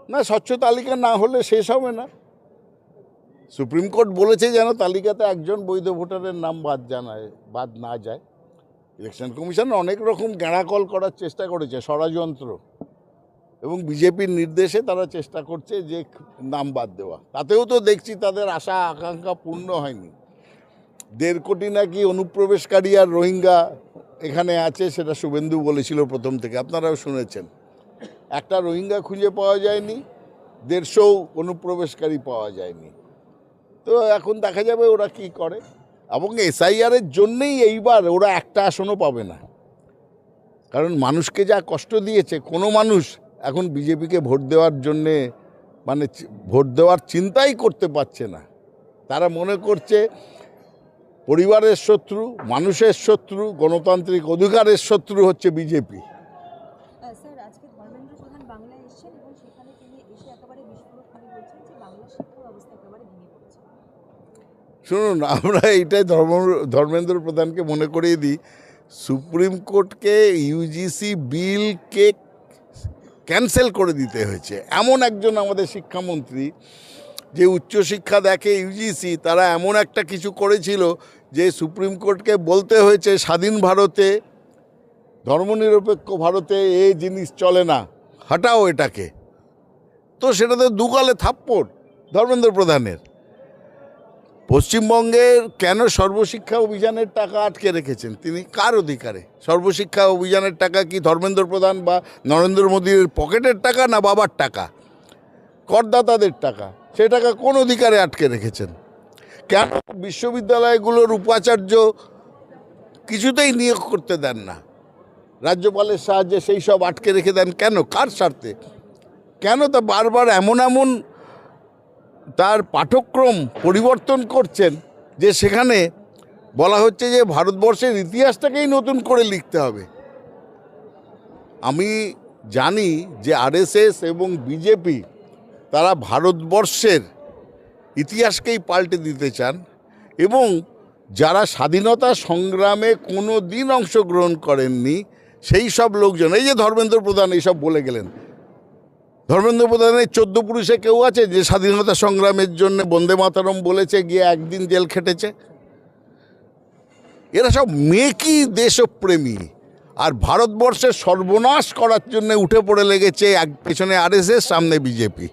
না, স্বচ্ছ তালিকা না হলে শেষ হবে না। সুপ্রিম কোর্ট বলেছে যেন তালিকাতে একজন বৈধ ভোটারের নাম বাদ না যায়। ইলেকশন কমিশন অনেক রকম গ্যাঁড়াকল করার চেষ্টা করেছে, ষড়যন্ত্র, এবং বিজেপির নির্দেশে তারা চেষ্টা করছে যে নাম বাদ দেওয়া। তাতেও তো দেখছি তাদের আশা আকাঙ্ক্ষা পূর্ণ হয়নি। 1.5 কোটি নাকি অনুপ্রবেশকারী আর রোহিঙ্গা এখানে আছে, সেটা শুভেন্দু বলেছিল প্রথম থেকে, আপনারাও শুনেছেন। একটা রোহিঙ্গা খুঁজে পাওয়া যায়নি, 150 অনুপ্রবেশকারী পাওয়া যায়নি। তো এখন দেখা যাবে ওরা কি করে। এবং এসআইআরের জন্যেই এইবার ওরা একটা আসনও পাবে না, কারণ মানুষকে যা কষ্ট দিয়েছে, কোনো মানুষ এখন বিজেপিকে ভোট দেওয়ার জন্যে ভোট দেওয়ার চিন্তাই করতে পারছে না। তারা মনে করছে পরিবারের শত্রু, মানুষের শত্রু, গণতান্ত্রিক অধিকারের শত্রু হচ্ছে বিজেপি। স্যার, আজকে ধর্মেন্দ্র প্রধান বাংলায় এসেছেন এবং সেখানে তিনি এসে একেবারে বিস্ফোরকভাবে বলছেন যে বাংলার শিক্ষা ব্যবস্থা একেবারে ভেঙে পড়েছে। শুনুন, আমরা এইটাই ধর্মেন্দ্র প্রধানকে মনে করিয়ে দিই, সুপ্রিম কোর্টকে ইউজিসি বিলকে ক্যান্সেল করে দিতে হয়েছে। এমন একজন আমাদের শিক্ষামন্ত্রী, যে উচ্চশিক্ষা দেখে ইউজিসি, তারা এমন একটা কিছু করেছিল যে সুপ্রিম কোর্টকে বলতে হয়েছে স্বাধীন ভারতে, ধর্মনিরপেক্ষ ভারতে এই জিনিস চলে না, হটাও এটাকে। তো সেটাতে দুগালে থাপ্পড় ধর্মেন্দ্র প্রধানের। পশ্চিমবঙ্গের কেন সর্বশিক্ষা অভিযানের টাকা আটকে রেখেছেন তিনি? কার অধিকারে? সর্বশিক্ষা অভিযানের টাকা কি ধর্মেন্দ্র প্রধান বা নরেন্দ্র মোদীর পকেটের টাকা, না বাবার টাকা, করদাতাদের টাকা? সে টাকা কোন অধিকারে আটকে রেখেছেন? কেন বিশ্ববিদ্যালয়গুলোর উপাচার্য কিছুতেই নিয়োগ করতে দেন না? রাজ্যপালের সাহায্যে সেই সব আটকে রেখে দেন কেন? কার স্বার্থে? কেন তা বারবার এমন তার পাঠ্যক্রম পরিবর্তন করছেন যে সেখানে বলা হচ্ছে যে ভারতবর্ষের ইতিহাসটাকেই নতুন করে লিখতে হবে। আমি জানি যে আরএসএস এবং বিজেপি তারা ভারতবর্ষের ইতিহাসকেই পাল্টে দিতে চান, এবং যারা স্বাধীনতা সংগ্রামে কোনো দিন অংশগ্রহণ করেননি সেই সব লোকজন, এই যে ধর্মেন্দ্র প্রধান এইসব বলে গেলেন, ধর্মেন্দ্র প্রধানের 14 পুরুষে কেউ আছে যে স্বাধীনতা সংগ্রামের জন্য বন্দে মাতরম বলেছে, গিয়ে একদিন জেল খেটেছে? এরা সব মেকি দেশপ্রেমী, আর ভারতবর্ষের সর্বনাশ করার জন্য উঠে পড়ে লেগেছে, পেছনে আরএসএস, সামনে বিজেপি।